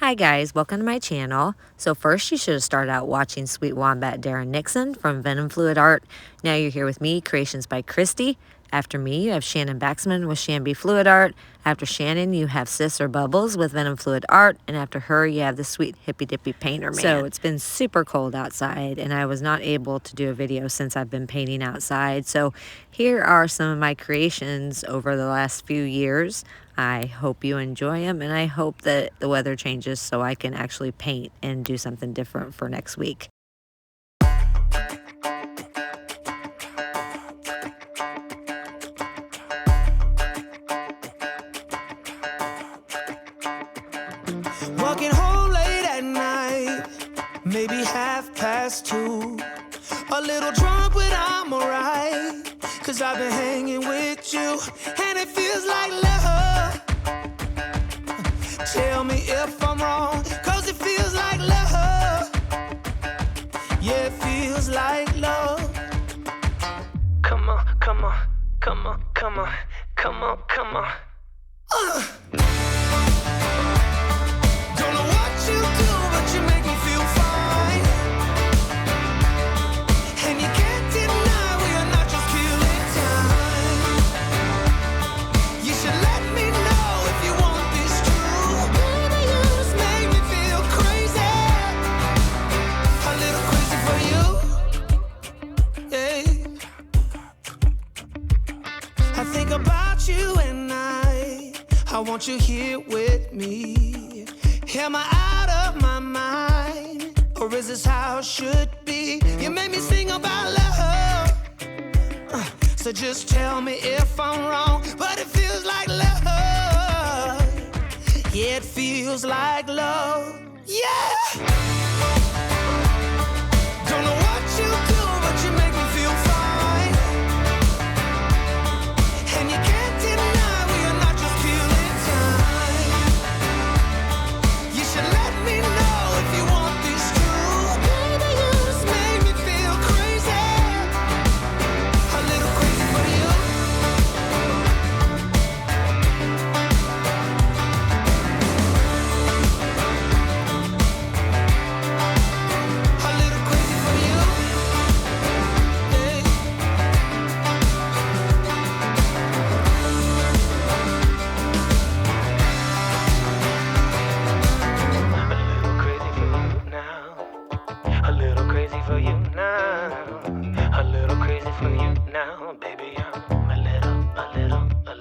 Hi guys, welcome to my channel. So first you should have started out watching Sweet Wombat Darren Nixon from Venom Fluid Art. Now you're here with me, Creations by Christy. After me, you have Shannon Baxman with ShanB Fluid Art. After Shannon, you have Sis or Bubbles with Venom Fluid Art. And after her, you have the sweet Hippy Dippy Painterman. So it's been super cold outside, and I was not able to do a video since I've been painting outside. So here are some of my creations over the last few years. I hope you enjoy them, and I hope that the weather changes so I can actually paint and do something different for next week. Walking home late at night, maybe 2:30. A little drunk, but I'm alright, 'cause I've been hanging with you, and it feels like love. Tell me if I'm wrong, 'cause it feels like love. Yeah, it feels like love. Come on, come on, come on, come on, come on, come on. Don't know what you do, but you make me feel fine. And you can't deny we are not just killing time. You should let me know if you want this true. Baby, you just make me feel crazy. A little crazy for you. Yeah. I think about you and I want you here with me. Am I out of my mind, or is this how it should be? You made me sing about love, so just tell me if I'm wrong, but it feels like love. Yeah, it feels like love. Yeah. Don't know what you do, but you make me feel fine. And you can't deny we are not just killing time. You should let me know if you want this true. Baby, you just make me feel crazy. A little crazy for you. A little crazy for you. Yeah. A little crazy for you now. A little crazy for you now, baby. I'm a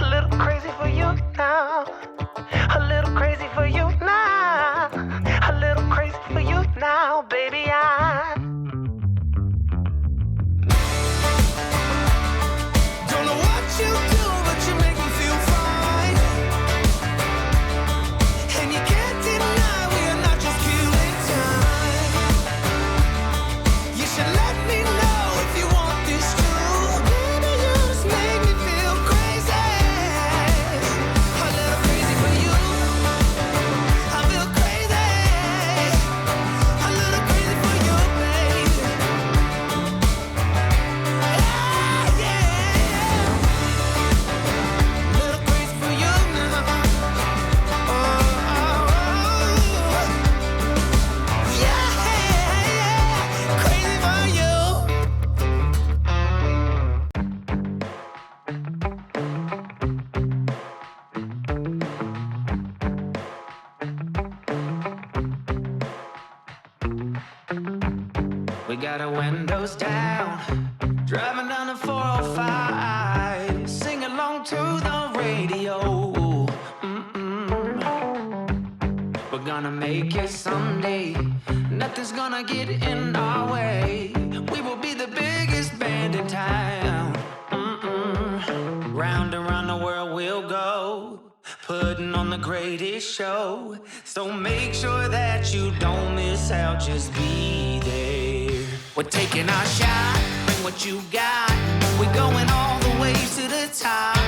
little crazy for you now. A little crazy for you now. A little crazy for you now, baby. Don't know what you do, but you make me feel fine. And you can't deny we are not just killing time. You should let me know if you want this true. Baby, you just make me feel crazy. A little crazy for you. I feel crazy. A little crazy for you, baby. Yeah, yeah. Little crazy for you now. Oh, yeah, crazy for you. We got our windows down, driving down the 405, sing along to the radio. We're gonna make it someday, nothing's gonna get in our way. We will be the biggest band in town. Round and round the world we'll go, putting on the greatest show. So make sure that you don't miss out, just be there. We're taking our shot, bring what you got. We're going all the way to the top.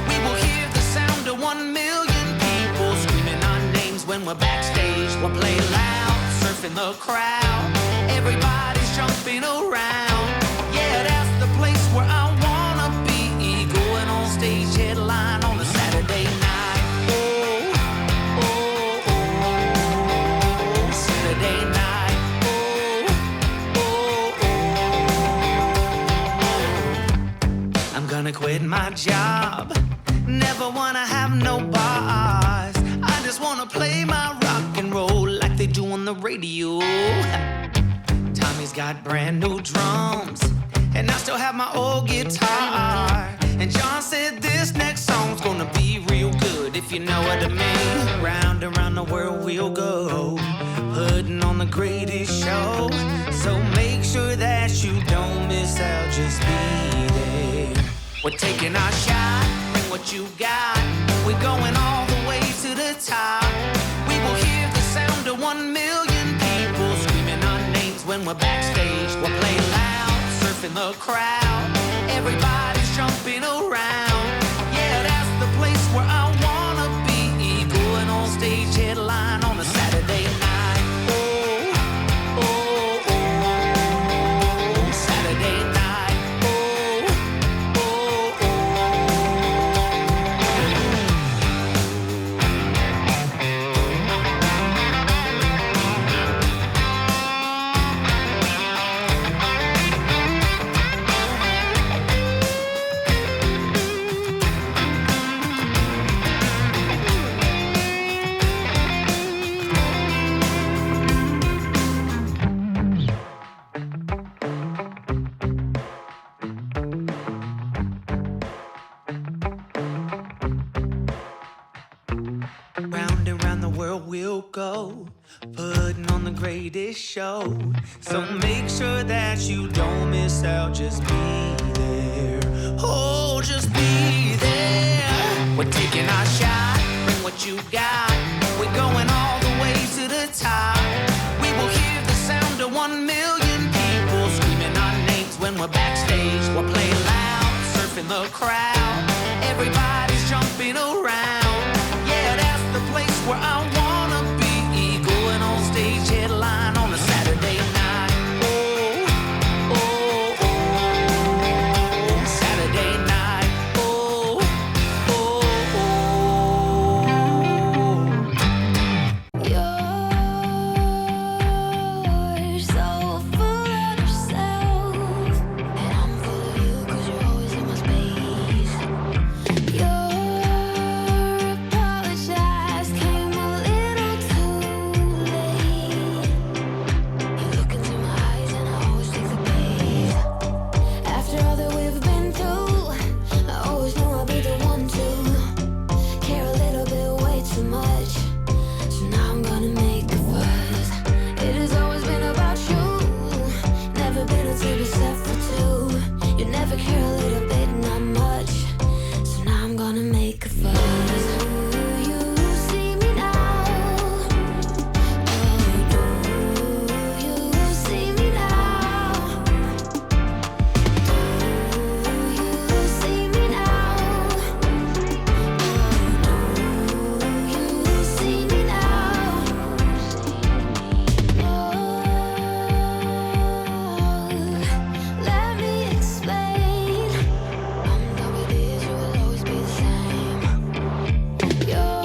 We will hear the sound of 1 million people screaming our names when we're backstage. We'll play loud, surfing the crowd. Everybody's jumping around. Yeah, that's the place where I wanna be. Going on stage, headline on a Saturday night. Oh, oh, radio. Tommy's got brand new drums, and I still have my old guitar. And John said this next song's gonna be real good, if you know what I mean. Round and round the world we'll go, putting on the greatest show. So make sure that you don't miss out, just be there. We're taking our shot, bring what you got. We're going all the way to the top. We will hear the sound of 1 million people screaming our names when we're backstage. We'll play loud, surfing the crowd. Everybody's jumping around. Yeah, that's the place where I wanna be. Going on stage, headline on a Saturday night. Oh, oh, oh, Saturday night. Oh, oh, round and round the world we'll go, putting on the greatest show. So make sure that you don't miss out, just be there. Oh, just be there. We're taking our shot, bring what you got. We're going all the way to the top. We will hear the sound of 1 million people screaming our names when we're backstage. We'll play loud, surfing the crowd. Everybody's jumping around. Yeah, that's the place where I wanna be. Going on stage, headline on a Saturday night. Oh, oh, oh, Saturday night. Oh, oh, You're so full of yourself, and I'm full of you 'cause you're always in my space. Your apologize came a little too late. You look into my eyes and I always take the bait. After all that we've been through, I always knew I'd be the one to care a little bit way too much. So now I'm gonna make a fuss. It has always been about you, never been a table set for two. You never care a little bit, not much. So now I'm gonna make a fuss. Do you see me now? Oh, do you see me now? Do you see me now? Oh, do you see me now? Let me explain. I'm done with this, you will always be the same. Your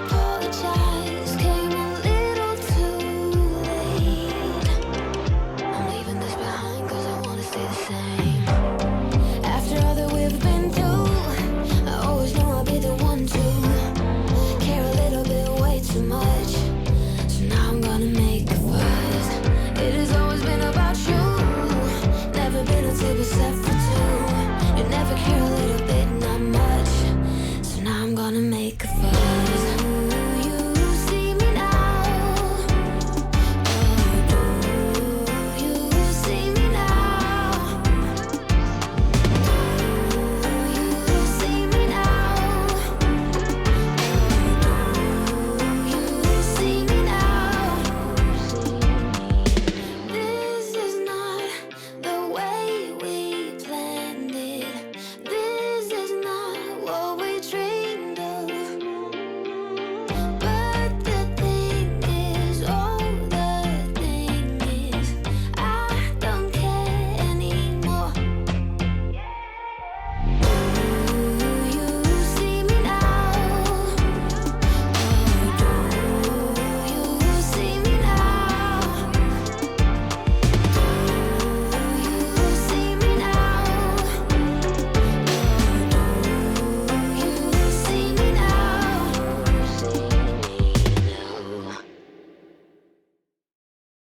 apologize came a little too late. I'm leaving this behind 'cause I wanna stay the same. After all that we've been through, I always knew I'd be the one to care a little bit way too much. So now I'm gonna make a fuss. It has always been about you, never been a table set for two. You never care a little bit, not much. So now I'm gonna make a fuss.